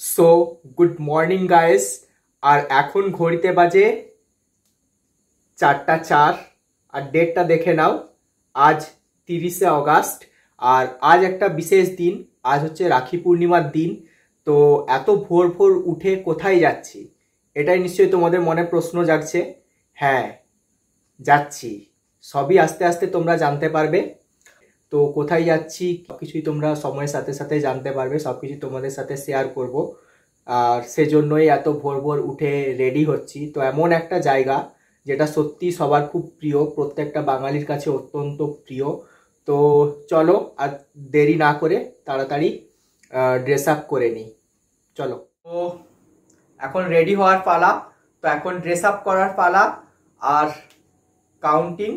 So good morning guys. আর এখন ঘড়িতে বাজে 4টা 4। আর ডেটটা দেখে নাও, আজ 30শে অগাস্ট। আর আজ একটা বিশেষ দিন, আজ হচ্ছে রাখি পূর্ণিমার দিন। তো এত ভোর ভোর উঠে কোথায় যাচ্ছি, এটাই নিশ্চয়ই তোমাদের মনে প্রশ্ন জাগছে। হ্যাঁ, যাচ্ছি, সবই আস্তে আস্তে তোমরা জানতে পারবে। তো কোথায় যাচ্ছি সবকিছুই তোমরা সময়ের সাথে সাথে জানতে পারবে, সবকিছু তোমাদের সাথে শেয়ার করব। আর সেজন্যই এত ভোর ভোর উঠে রেডি হচ্ছি। তো এমন একটা জায়গা যেটা সত্যি সবার খুব প্রিয়, প্রত্যেকটা বাঙালির কাছে অত্যন্ত প্রিয়। তো চলো আর দেরি না করে তাড়াতাড়ি ড্রেস আপ করে নিই। চলো, তো এখন রেডি হওয়ার পালা। তো এখন ড্রেস আপ করার পালা। আর কাউন্টিং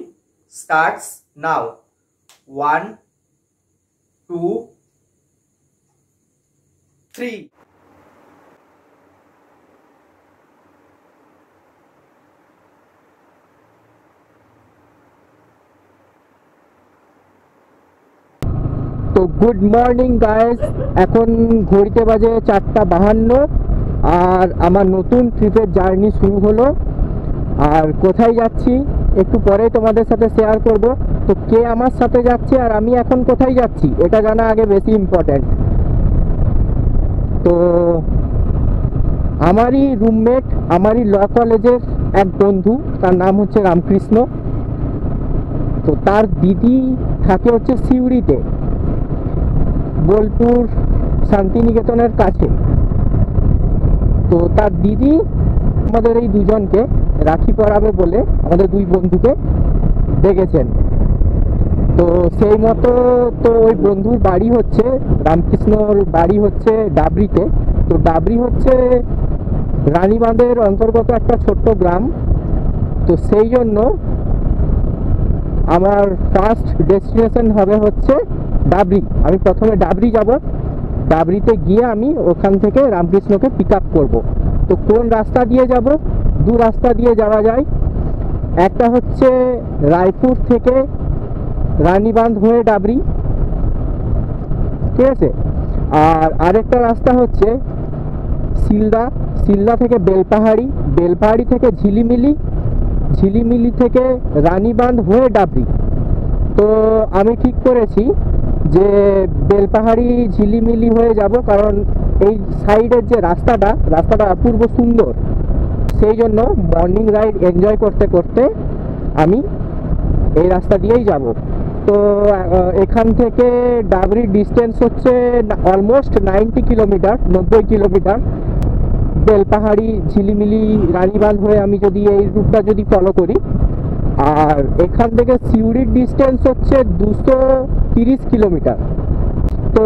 স্টার্টস নাও। 1 2 3। তো গুড মর্নিং গাইস, এখন ঘড়িতে বাজে 4টা 52। আর আমার নতুন ট্রিপের জার্নি শুরু হলো। আর কোথায় যাচ্ছি একটু পরে তোমাদের সাথে শেয়ার করব। তো কে আমার সাথে যাচ্ছে আর আমি এখন কোথায় যাচ্ছি এটা জানা আগে বেশি ইম্পর্ট্যান্ট। তো আমারই রুমমেট, আমারই ল কলেজের এক বন্ধু, তার নাম হচ্ছে রামকৃষ্ণ। তো তার দিদি থাকে হচ্ছে সিউড়িতে, বোলপুর শান্তিনিকেতনের কাছে। তো তার দিদি আমাদের এই দুজনকে রাখি পরাবে বলে আমাদের দুই বন্ধুকে ডেকেছেন। তো সেই মতো তো ওই বন্ধুর বাড়ি হচ্ছে, রামকৃষ্ণর বাড়ি হচ্ছে ডাবরিতে। তো ডাবরি হচ্ছে রানীবাঁধের অন্তর্গত একটা ছোট্ট গ্রাম। তো সেই জন্য আমার ফার্স্ট ডেস্টিনেশন হবে হচ্ছে ডাবরি। আমি প্রথমে ডাবরি যাব, ডাবরিতে গিয়ে আমি ওখান থেকে রামকৃষ্ণকে পিক আপ করবো। তো কোন রাস্তা দিয়ে যাব? দু রাস্তা দিয়ে যাওয়া যায়। একটা হচ্ছে রায়পুর থেকে রানীবাঁধ হয়ে ডাবরি, ঠিক আছে। আর আরেকটা রাস্তা হচ্ছে শিলদা, শিলদা থেকে বেলপাহাড়ি, বেলপাহাড়ি থেকে ঝিলিমিলি, ঝিলিমিলি থেকে রানীবাঁধ হয়ে ডাবরি। তো আমি ঠিক করেছি যে বেলপাহাড়ি ঝিলিমিলি হয়ে যাব, কারণ এই সাইডের যে রাস্তাটা অপূর্ব সুন্দর। সেই জন্য মর্নিং রাইড এনজয় করতে করতে আমি এই রাস্তা দিয়েই যাব। তো এখান থেকে ডাবরির ডিস্টেন্স হচ্ছে almost 90 kilometre, 90 kilometre. Belpahari Jhilimili Ranibandh হয়ে আমি যদি এই রুটটা যদি ফলো করি, আর এখান থেকে সিউড়ির ডিস্টেন্স হচ্ছে 230 কিলোমিটার। তো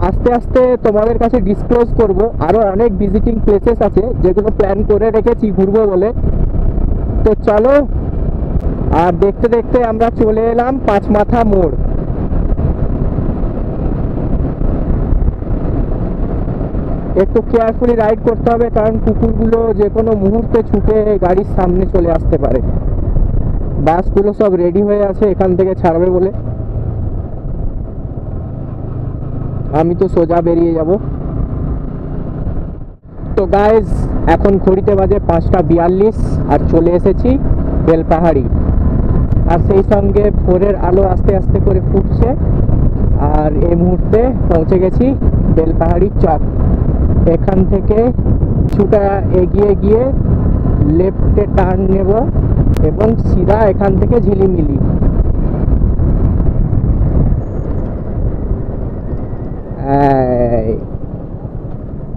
আস্তে আস্তে তোমাদের কাছে ডিসক্লোজ করব। আরও অনেক ভিজিটিং প্লেসেস আছে যেগুলো প্ল্যান করে রেখেছি ঘুরবো বলে। তো চলো, আর দেখতে দেখতে আমরা চলে এলাম পাঁচমাথা মোড়। একটু কেয়ারফুলি রাইড করতে হবে, কারণ কুকুরগুলো যে কোনো মুহূর্তে ছুটে গাড়ির সামনে চলে আসতে পারে। বাসগুলো সব রেডি হয়ে আছে এখান থেকে ছাড়বে বলে, আমি তো সোজা বেরিয়ে যাব। তো গাইজ, এখন ঘড়িতে বাজে 5টা 42 আর চলে এসেছি বেলপাহাড়ি। আর সেই সঙ্গে ভোরের আলো আস্তে আস্তে করে ফুটছে। আর এই মুহূর্তে পৌঁছে গেছি বেলপাহাড়ি চক। এখান থেকে কিছুটা এগিয়ে গিয়ে লেফটে টার্ন নেব এবং সিধা এখান থেকে ঝিলিমিলি।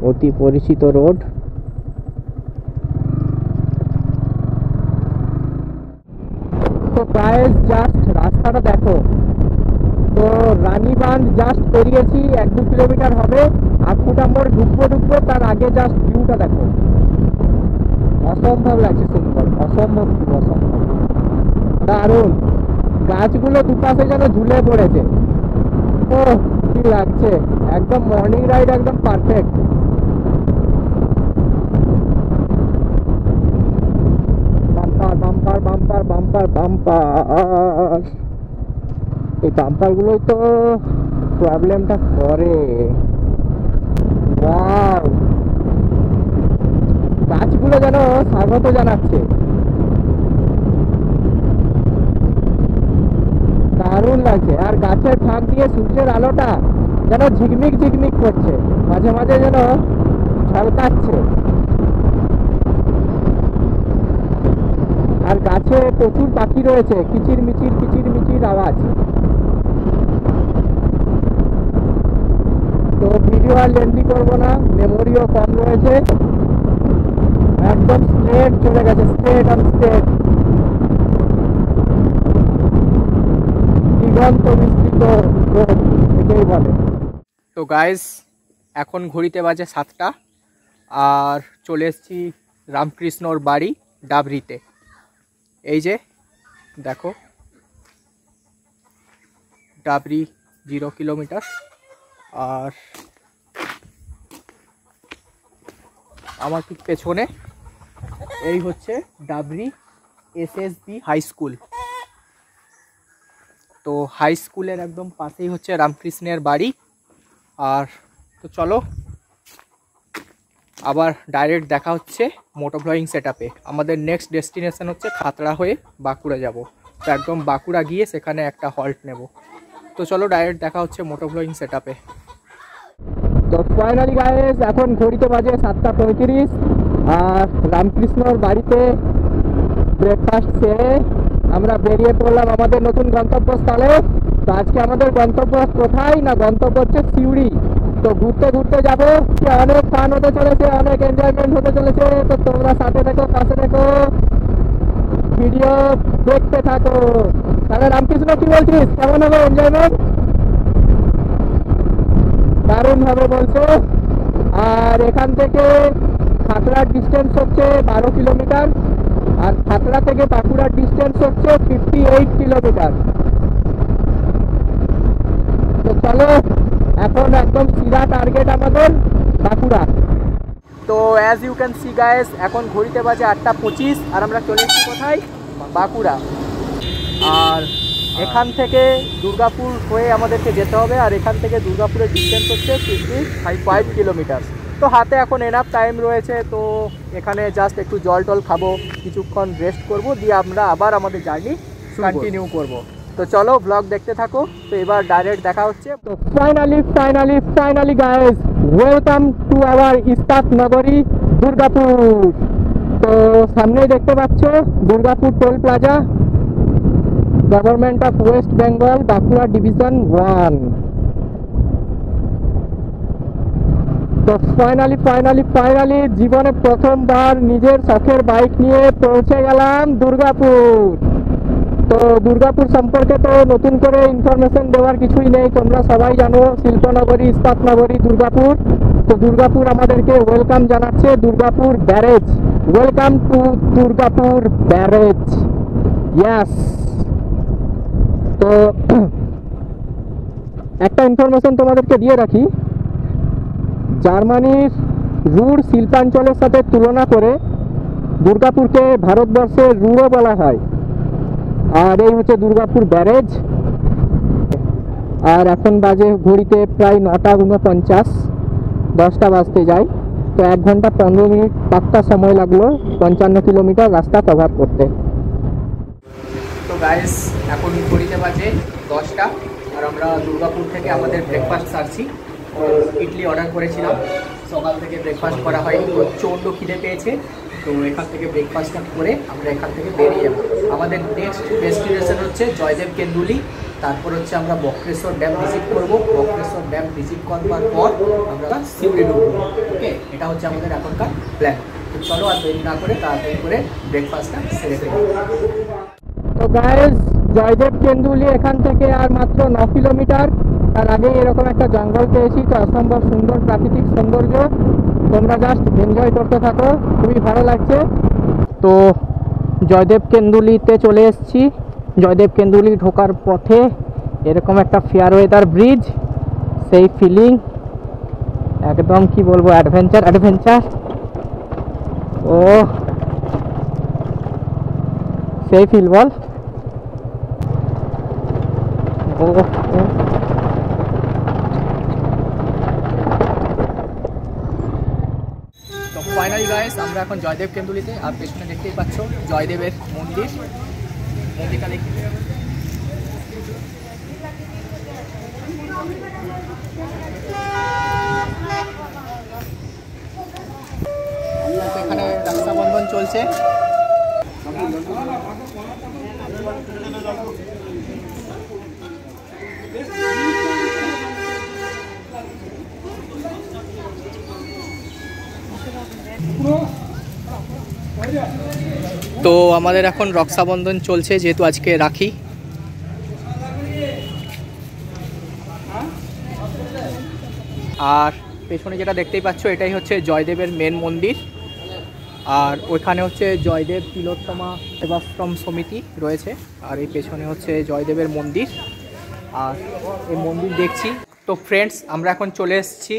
অতি পরিচিত রোড। তো গাইস, জাস্ট রাস্তাটা দেখো। তো রানীবাঁধ জাস্ট পেরিয়েছি, 1-2 কিলোমিটার হবে। আকুটা মোড় ঢুকবো, তার আগে জাস্ট ভিউটা দেখো। অসম্ভব লাগছে, সুন্দর, অসম্ভব দারুণ। গাছগুলো দুপাশে যেন ঝুলে পড়েছে। ও কি লাগছে, একদম মর্নিং রাইড, একদম perfect. Bumper bumper bumper bumper bumper. এই বাম্পারগুলোই তো প্রবলেমটা করে। ওয়াও, পাখিগুলো যেন স্বাগত জানাচ্ছে। দারুণ লাগছে। আর গাছের ফাঁক দিয়ে সূর্যের আলোটা যেন ঝিকমিক ঝিকমিক করছে, মাঝে মাঝে যেন ঝলকাচ্ছে। আর গাছে প্রচুর পাখি রয়েছে, কিচির মিচির আওয়াজ। তো ভিডিও আর লেন্দি করবো না, মেমোরিও কম রয়েছে। একদম স্ট্রেট চলে গেছে, স্ট্রেট অন স্ট্রেট, দিগন্ত বিস্তৃত রোড একেই বলে। তো গাইস, এখন ঘড়িতে বাজে 7টা, আর চলে এসেছি রামকৃষ্ণর বাড়ি ডাবরিতে। এই যে দেখো, ডাবরি 0 কিলোমিটার। আর আমার ঠিক পেছনে এই হচ্ছে ডাবরি এসএসবি হাই স্কুল। তো হাই স্কুলের একদম পাশেই হচ্ছে রামকৃষ্ণের বাড়ি। আর তো চলো আবার ডাইরেক্ট দেখা হচ্ছে মোটো ব্লগিং সেটআপে। আমাদের নেক্সট ডেস্টিনেশন হচ্ছে খাতড়া হয়ে বাঁকুড়া যাব। তো একদম বাঁকুড়া গিয়ে সেখানে একটা হল্ট নেব। তো চলো ডাইরেক্ট দেখা হচ্ছে মোটো ব্লগিং সেটআপে। তো ফাইনালি গাইস, এখন ঘড়িতে বাজে 7:35, আর রামকৃষ্ণর বাড়িতে ব্রেকফাস্ট সেরে আমরা বেরিয়ে পড়লাম আমাদের নতুন গন্তব্যস্থলে। তো আজকে আমাদের গন্তব্য কোথায় না, গন্তব্য হচ্ছে সিউড়ি। তো ঘুরতে ঘুরতে যাবো, অনেক ফান হতে চলেছে, অনেক এনজয়মেন্ট হতে চলেছে। তো তোমরা সাথে থেকো, পাশে থেকো, ভিডিও দেখতে থাকো। তাহলে রামকৃষ্ণ কি বলছিস, কেমন হবে এনজয়মেন্ট? দারুণ হবে বলছে। আর এখান থেকে খাতড়ার ডিস্টেন্স হচ্ছে 12 কিলোমিটার, আর খাতড়া থেকে বাঁকুড়ার ডিস্টেন্স হচ্ছে 58 কিলোমিটার। তো চলো, এখন একদম সিধা টার্গেট আমাদের বাঁকুড়া। তো as you can see guys, এখন ঘড়িতে বাজে 8:25, আর আমরা চলে এসেছি কোথায়, বাঁকুড়া। আর এখান থেকে দুর্গাপুর হয়ে আমাদেরকে যেতে হবে, আর এখান থেকে দুর্গাপুরের ডিস্টেন্স হচ্ছে 55 কিলোমিটার। তো হাতে এখন এনাফ টাইম রয়েছে, তো এখানে জাস্ট একটু জল টল খাবো, কিছুক্ষণ রেস্ট করব, দিয়ে আমরা আবার আমাদের জার্নি কন্টিনিউ করব। তো চলো ব্লগ দেখতে থাকো। তো এবার ডাইরেক্ট দেখা হচ্ছে। তো finally guys, welcome to our ইস্পাত নগরী দুর্গাপুর। তো সামনেই দেখতে পাচ্ছ Durgapur toll plaza, government of West Bengal, Bankura division 1। তো ফাইনালি জীবনে প্রথমবার নিজের শখের বাইক নিয়ে পৌঁছে গেলাম দুর্গাপুর। তো দুর্গাপুর সম্পর্কে তো নতুন করে ইনফরমেশন দেওয়ার কিছুই নেই, তোমরা সবাই জানো, শিল্পনগরী, ইস্পাত নগরী দুর্গাপুর। তো দুর্গাপুর আমাদেরকে ওয়েলকাম জানাচ্ছে, Durgapur barrage. Welcome to Durgapur barrage, yes. তো একটা ইনফরমেশন তোমাদেরকে দিয়ে রাখি, জার্মানির রুর শিল্পাঞ্চলের সাথে তুলনা করে দুর্গাপুরকে ভারতবর্ষের রুরও বলা হয়। আর এই হচ্ছে দুর্গাপুর ব্যারেজ। আর এখন বাজে ঘড়িতে প্রায় 9:49, 10টা বাজতে যায়। তো 1 ঘন্টা 15 মিনিট পাক্কা সময় লাগলো 55 কিলোমিটার রাস্তা কভার করতে। তো গাইস, এখন ঘড়িতে বাজে 10টা, আর আমরা দুর্গাপুর থেকে আমাদের ব্রেকফাস্ট সারছি। ইডলি অর্ডার করেছিলাম, সকাল থেকে ব্রেকফাস্ট করা হয়নি, প্রচণ্ড খিদে পেয়েছে। তো এখান থেকে ব্রেকফাস্টটা করে আমরা এখান থেকে বেরিয়ে যাবো। আমাদের নেক্সট ডেস্টিনেশন হচ্ছে জয়দেব কেন্দুলি, তারপর হচ্ছে আমরা বক্রেশ্বর ড্যাম ভিজিট করব। বক্রেশ্বর ড্যাম ভিজিট করবার পর আমরা সিউড়ি ঢুকবো। ওকে, এটা হচ্ছে আমাদের এখনকার প্ল্যান। তো চলো আর দেরি না করে তাড়াতাড়ি করে ব্রেকফাস্টটা সেরে ফেলি। তো গাইস, জয়দেব কেন্দুলি এখান থেকে আর মাত্র 9 কিলোমিটার। তার আগে এরকম একটা জঙ্গল পেয়েছি, তো অসম্ভব সুন্দর প্রাকৃতিক সৌন্দর্য, তোমরা জাস্ট এনজয় করতে থাকো, খুবই ভালো লাগছে। তো জয়দেব কেন্দুলিতে চলে এসেছি। জয়দেব কেন্দুলি ঢোকার পথে এরকম একটা ফেয়ারওয়েদার ব্রিজ, সেই ফিলিং একদম কি বলবো, অ্যাডভেঞ্চার। ও সেই ফিল বল। তো তো ফাইনালি গাইস আমরা এখন জয়দেব কেন্দুলিতে, আর পেছনে দেখতেই পাচ্ছ জয়দেবের মন্দির। মন্দিরটা দেখি। এখানে রক্ষাবন্ধন চলছে। তো আমাদের এখন রক্ষাবন্ধন চলছে, যেহেতু আজকে রাখি। আর পেছনে যেটা দেখতেই পাচ্ছ এটাই হচ্ছে জয়দেবের মেন মন্দির। আর ওইখানে হচ্ছে জয়দেব তিলোত্তমা সেবাশ্রম সমিতি রয়েছে, আর এই পেছনে হচ্ছে জয়দেবের মন্দির। আর এই মন্দির দেখছি। তো ফ্রেন্ডস, আমরা এখন চলে এসেছি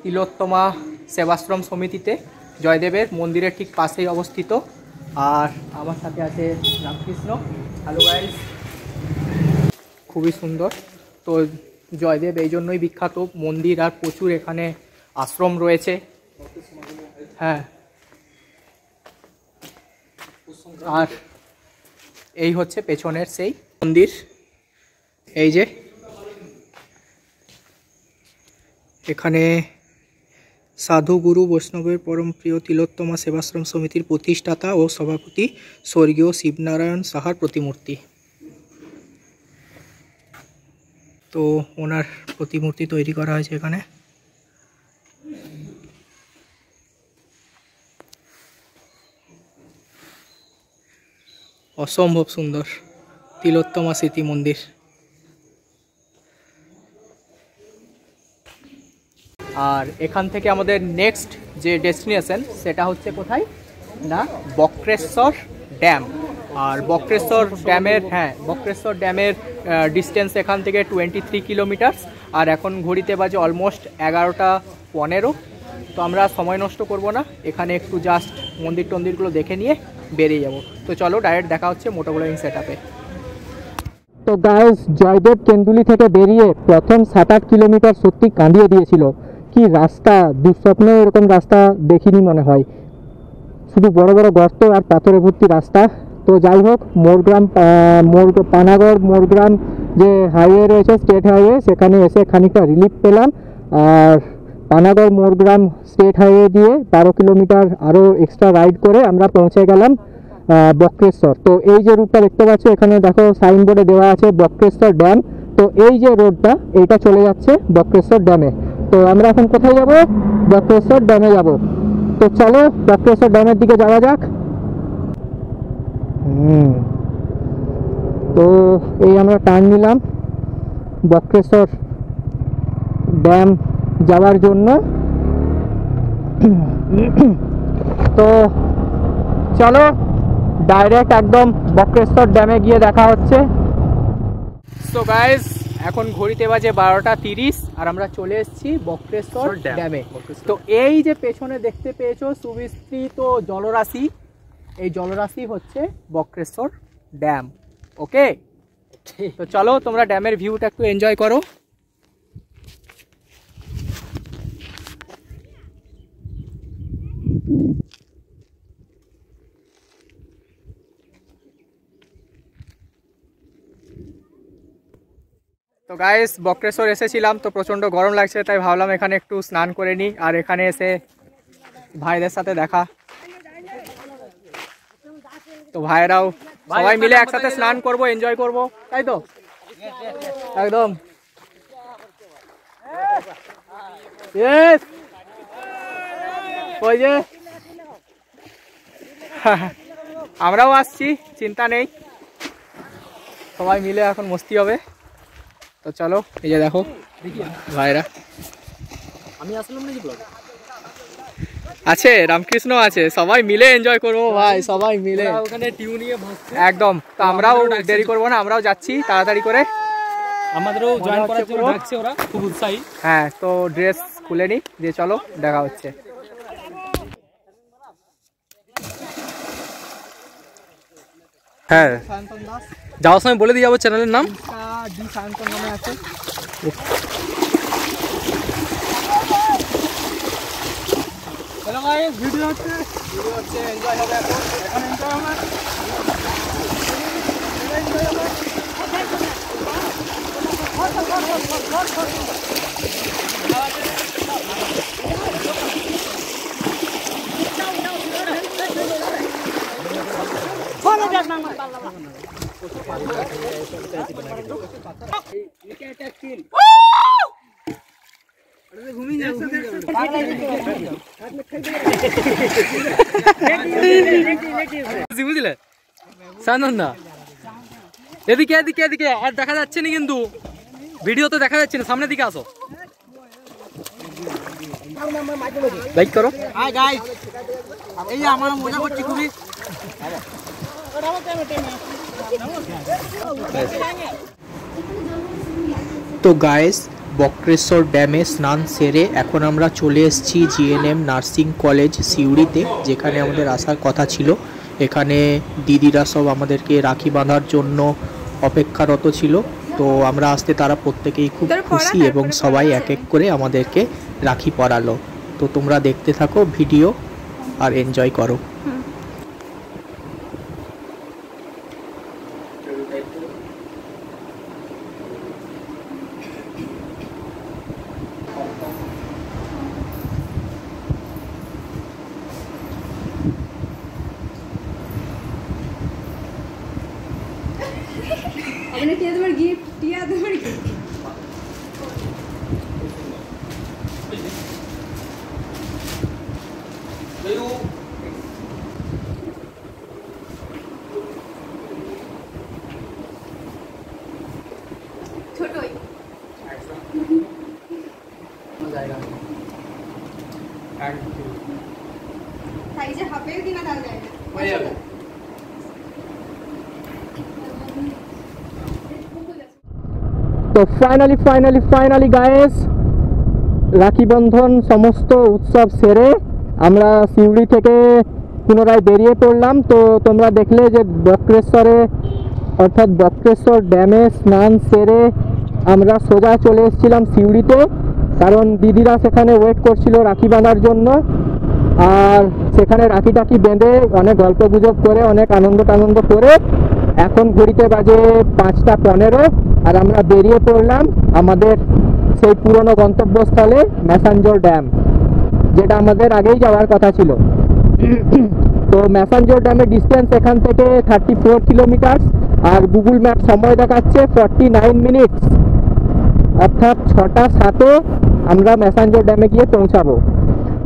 তিলোত্তমা সেবাশ্রম সমিতিতে, জয়দেবের মন্দিরের ঠিক পাশেই অবস্থিত। আর আমার সাথে আছে রামকৃষ্ণ। Hello guys. খুবই সুন্দর। তো জয়দেব এই জন্যই বিখ্যাত মন্দির, আর প্রচুর এখানে আশ্রম রয়েছে। হ্যাঁ, আর এই হচ্ছে পেছনের সেই মন্দির। এই যে এখানে সাধু গুরু বৈষ্ণবের পরম প্রিয় তিলোত্তমা সেবাশ্রম সমিতির প্রতিষ্ঠাতা ও সভাপতি স্বর্গীয় শিবনারায়ণ সাহার প্রতিমূর্তি। তো ওনার প্রতিমূর্তি তৈরি করা হয়েছে এখানে। অসম্ভব সুন্দর তিলোত্তমা স্মৃতি মন্দির। আর এখান থেকে আমাদের নেক্সট যে ডেস্টিনেশন সেটা হচ্ছে কোথায় না, বক্রেশ্বর ড্যাম। আর বক্রেশ্বর ড্যামের ডিস্টেন্স এখান থেকে 23 কিলোমিটার। আর এখন ঘড়িতে বাজে অলমোস্ট 11:15। তো আমরা সময় নষ্ট করব না, এখানে একটু জাস্ট মন্দিরগুলো দেখে নিয়ে বেরিয়ে যাব। তো চলো ডাইরেক্ট দেখা হচ্ছে মোটো ব্লগিং সেটআপে। তো গাইস, জয়দেব কেন্দুলি থেকে বেরিয়ে প্রথম 7-8 কিলোমিটার সত্যি কাঁদিয়ে দিয়েছিল। কি রাস্তা, দুঃস্বপ্নে এরকম রাস্তা দেখিনি মনে হয়। শুধু বড় বড় গর্ত আর পাথরে ভর্তি রাস্তা। তো যাই হোক, পানাগড় মোরগ্রাম যে হাইওয়ে রয়েছে, স্টেট হাইওয়ে, সেখানে এসে খানিকটা রিলিফ পেলাম। আর পানাগড় মোরগ্রাম স্টেট হাইওয়ে দিয়ে 12 কিলোমিটার আরও এক্সট্রা রাইড করে আমরা পৌঁছে গেলাম বক্রেশ্বর। তো এই যে রুটটা দেখতে পাচ্ছ, এখানে দেখো সাইনবোর্ডে দেওয়া আছে বক্রেশ্বর ড্যাম। তো এই যে রোডটা, এইটা চলে যাচ্ছে বক্রেশ্বর ড্যামে। তো আমরা এখন কোথায় যাব? বক্রেশ্বর ড্যামে যাব। তো চলো বক্রেশ্বর ড্যামের দিকে যাওয়া যাক। তো এই আমরা টার্ন নিলাম বক্রেশ্বর ড্যাম যাওয়ার জন্য। তো চলো ডাইরেক্ট একদম বক্রেশ্বর ড্যামে গিয়ে দেখা হচ্ছে। সো গাইস, এখন ঘড়িতে বাজে 12:30 আর আমরা চলে এসেছি বক্রেশ্বর ড্যামে। তো এই যে পেছনে দেখতে পেয়েছো সুবিস্তৃত জলরাশি, এই জলরাশি হচ্ছে বক্রেশ্বর ড্যাম। ওকে, তো চলো তোমরা ড্যামের ভিউটা একটু এনজয় করো। তো গাইস, বক্রেশ্বর এসেছিলাম, তো প্রচণ্ড গরম লাগছে, তাই ভাবলাম এখানে একটু স্নান করে নিই। আর এখানে এসে ভাইদের সাথে দেখা। তো ভাইরাও সবাই মিলে একসাথে স্নান করব, এনজয় করব, তাই তো? একদম। ওই যে আমরাও আসছি, চিন্তা নেই, সবাই মিলে এখন মস্তি হবে। তো চলো, এই যে দেখো ভাইরা। আমি আসলাম নাকি ব্লগ আছে, রামকৃষ্ণ আছে, সবাই মিলে এনজয় করবো ভাই, সবাই মিলে ওখানে টিউ নিয়ে একদম। তো আমরাও দেরি করবো না, আমরাও যাচ্ছি তাড়াতাড়ি করে। আমাদেরও জয়েন করার জন্য ডাকছে ওরা, খুব উৎসাহী। হ্যাঁ, তো ড্রেস খুলে নি, দিয়ে চলো দেখা হচ্ছে। হ্যাঁ, যাওয়ার সময় বলে দিয়ে যাবো চ্যানেলের নাম। ডি সায়ন্তন নামে আছে। ভিডিও হচ্ছে এনজয় হবে এখন এনজয় হবে। বুঝলে সানন্দা এদিকে এদিকে এদিকে আর দেখা যাচ্ছে না, কিন্তু ভিডিও তো দেখা যাচ্ছে না, সামনের দিকে আসো, লাইক করো। হাই গাইস, এই যে আমরা মজা করছি খুবই। তো গাইস, বক্রেশ্বর ড্যামে স্নান সেরে এখন আমরা চলে এসেছি জিএনএম নার্সিং কলেজ সিউড়িতে, যেখানে আমাদের আসার কথা ছিল। এখানে দিদিরা সব আমাদেরকে রাখি বাঁধার জন্য অপেক্ষারত ছিল। তো আমরা আসতে তারা প্রত্যেকেই খুব খুশি এবং সবাই এক এক করে আমাদেরকে রাখি পরালো। তো তোমরা দেখতে থাকো ভিডিও আর এনজয় করো। अपने टिया तुम्हारे गिफ्ट टिया तुम्हारे गिफ्ट छोटो साइज हाफे दिन डाल जाएगा তো ফাইনালি গাইস, রাখি বন্ধন সমস্ত উৎসব সেরে আমরা সিউড়ি থেকে পুনরায় বেরিয়ে পড়লাম। তো তোমরা দেখলে যে বক্রেশ্বরে অর্থাৎ বক্রেশ্বর ড্যামে স্নান সেরে আমরা সোজা চলে এসেছিলাম সিউড়িতে, কারণ দিদিরা সেখানে ওয়েট করছিল রাখি বাঁধার জন্য। আর সেখানে রাখি টাকি বেঁধে অনেক গল্প গুজব করে অনেক আনন্দ করে এখন ঘড়িতে বাজে 5টা 15 আর আমরা বেরিয়ে পড়লাম আমাদের সেই পুরনো গন্তব্যস্থলে ম্যাসাঞ্জোর ড্যাম, যেটা আমাদের আগেই যাওয়ার কথা ছিল। তো ম্যাসাঞ্জোর ড্যামের ডিস্টেন্স এখান থেকে 34 কিলোমিটার, আর গুগল ম্যাপ সময় দেখাচ্ছে 49 মিনিটস, অর্থাৎ 6টা 7-এ আমরা ম্যাসাঞ্জোর ড্যামে গিয়ে পৌঁছাবো।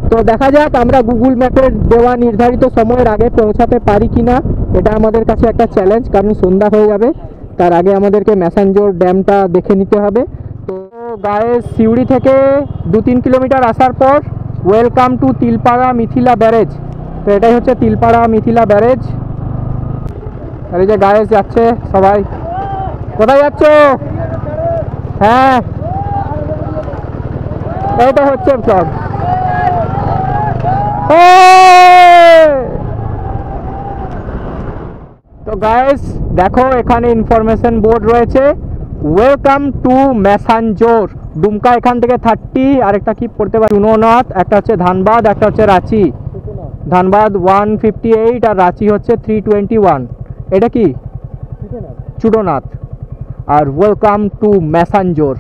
তো দেখা যাক আমরা গুগল ম্যাপের দেওয়া নির্ধারিত সময়ের আগে পৌঁছাতে পারি কিনা। এটা আমাদের কাছে একটা চ্যালেঞ্জ, কারণ সন্ধ্যা হয়ে যাবে, তার আগে আমাদেরকে ম্যাসাঞ্জোর ড্যামটা দেখে নিতে হবে। তো গায়ে সিউড়ি থেকে 2-3 কিলোমিটার আসার পর welcome to Tilpara Mithila barrage. তো এটাই হচ্ছে তিলপাড়া মিথিলা ব্যারেজ। আর এই যে গায়ে যাচ্ছে সবাই, কোথায় যাচ্ছ? হ্যাঁ, এইটা হচ্ছে ব্লগ। তো গাইস দেখো, এখানে ইনফরমেশন বোর্ড রয়েছে, ওয়েলকাম টু ম্যাসাঞ্জোর। ডুমকা এখান থেকে 30, আরেকটা কি পড়তে পারি চুনোনাথ, একটা হচ্ছে ধানবাদ, একটা হচ্ছে রাঁচি। ধানবাদ 158 আর রাঁচি হচ্ছে 321। এটা কি চুনোনাথ। আর ওয়েলকাম টু ম্যাসাঞ্জোর।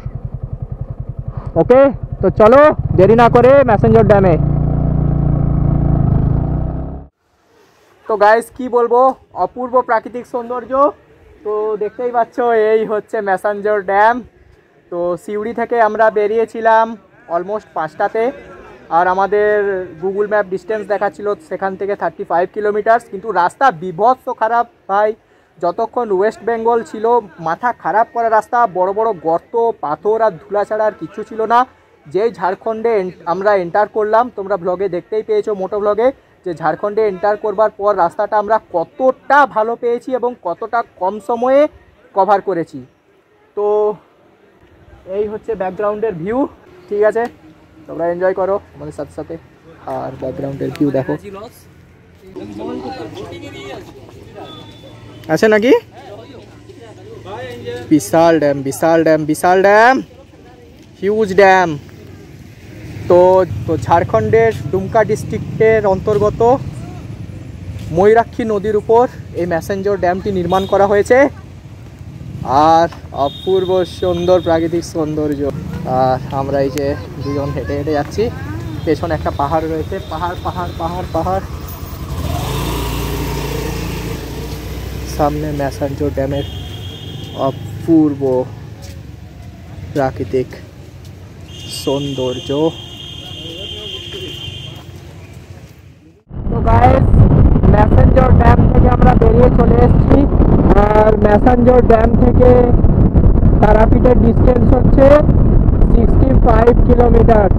ওকে, তো চলো দেরি না করে ম্যাসাঞ্জোর ড্যামে। তো গাইস কি বলবো, অপূর্ব প্রাকৃতিক সৌন্দর্য। তো দেখতেই পাচ্ছ এই হচ্ছে ম্যাসাঞ্জোর ড্যাম। তো সিউড়ি থেকে আমরা বেরিয়েছিলাম অলমোস্ট 5টাতে, আর আমাদের গুগল ম্যাপ ডিস্টেন্স দেখাচ্ছিল সেখান থেকে 35 কিলোমিটার। কিন্তু রাস্তা বিভৎস খারাপ ভাই, যতক্ষণ ওয়েস্ট বেঙ্গল ছিল মাথা খারাপ করা রাস্তা, বড় বড় গর্ত, পাথর আর ধুলা ছাড়া আর কিছু ছিল না। যেই ঝাড়খণ্ডে আমরা এন্টার করলাম, তোমরা ব্লগে দেখতেই পেয়েছো মোটো ব্লগে, যে ঝাড়খণ্ডে এন্টার করবার পর রাস্তাটা আমরা কতটা ভালো পেয়েছি এবং কতটা কম সময়ে কভার করেছি। তো এই হচ্ছে ব্যাকগ্রাউন্ডের ভিউ। ঠিক আছে, তোমরা এনজয় করো আমাদের সাথে সাথে। আর ব্যাকগ্রাউন্ডের ভিউ দেখো, আছে নাকি? বিশাল ড্যাম, বিশাল ড্যাম, বিশাল ড্যাম, হিউজ ড্যাম। তো ঝাড়খণ্ডের দুমকা ডিস্ট্রিক্টের অন্তর্গত ময়ূরাক্ষী নদীর উপর এই ম্যাসেঞ্জর ড্যামটি নির্মাণ করা হয়েছে। আর অপূর্ব সুন্দর প্রাকৃতিক সৌন্দর্য। আর আমরা এই যে দুজন হেঁটে হেঁটে যাচ্ছি, পেছনে একটা পাহাড় রয়েছে, পাহাড় পাহাড় পাহাড় পাহাড়, সামনে ম্যাসেঞ্জর ড্যামের অপূর্ব প্রাকৃতিক সৌন্দর্য। তো গাইস, ম্যাসেঞ্জর ড্যাম থেকে আমরা বেরিয়ে চলে এসেছি। আর ম্যাসেঞ্জর ড্যাম থেকে তারাপীঠের ডিস্টেন্স হচ্ছে 65 কিলোমিটার।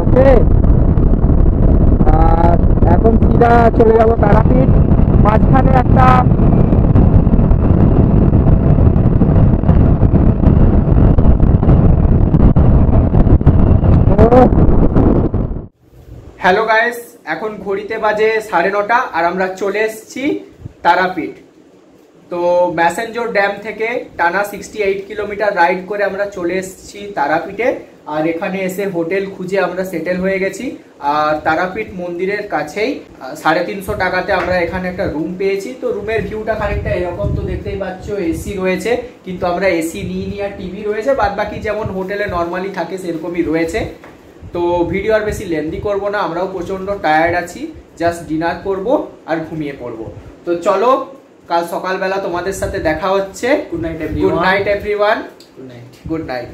ওকে, আর এখন সিধা চলে যাব তারাপীঠ। মাঝখানে একটা হ্যালো গাইস, এখন ঘড়িতে বাজে 9:30 আর আমরা চলে এসেছি তারাপীঠ। তো ম্যাসেঞ্জর ড্যাম থেকে টানা 68 কিলোমিটার রাইড করে আমরা চলে এসেছি তারাপীঠে। আর এখানে এসে হোটেল খুঁজে আমরা সেটেল হয়ে গেছি। আর তারাপীঠ মন্দিরের কাছেই 350 টাকাতে আমরা এখানে একটা রুম পেয়েছি। তো রুমের ভিউটা খানিকটা এরকম, তো দেখতেই পাচ্ছ এসি রয়েছে, কিন্তু আমরা এসি নিইনি, আর টিভি রয়েছে, বাদ বাকি যেমন হোটেলে নর্মালি থাকে সেরকমই রয়েছে। তো ভিডিও আর বেশি লেন্দি করব না, আমরাও প্রচন্ড টায়ার্ড আছি, জাস্ট ডিনার করব আর ঘুমিয়ে পড়ব। তো চলো, কাল সকালবেলা তোমাদের সাথে দেখা হচ্ছে। Good night everyone. Good night.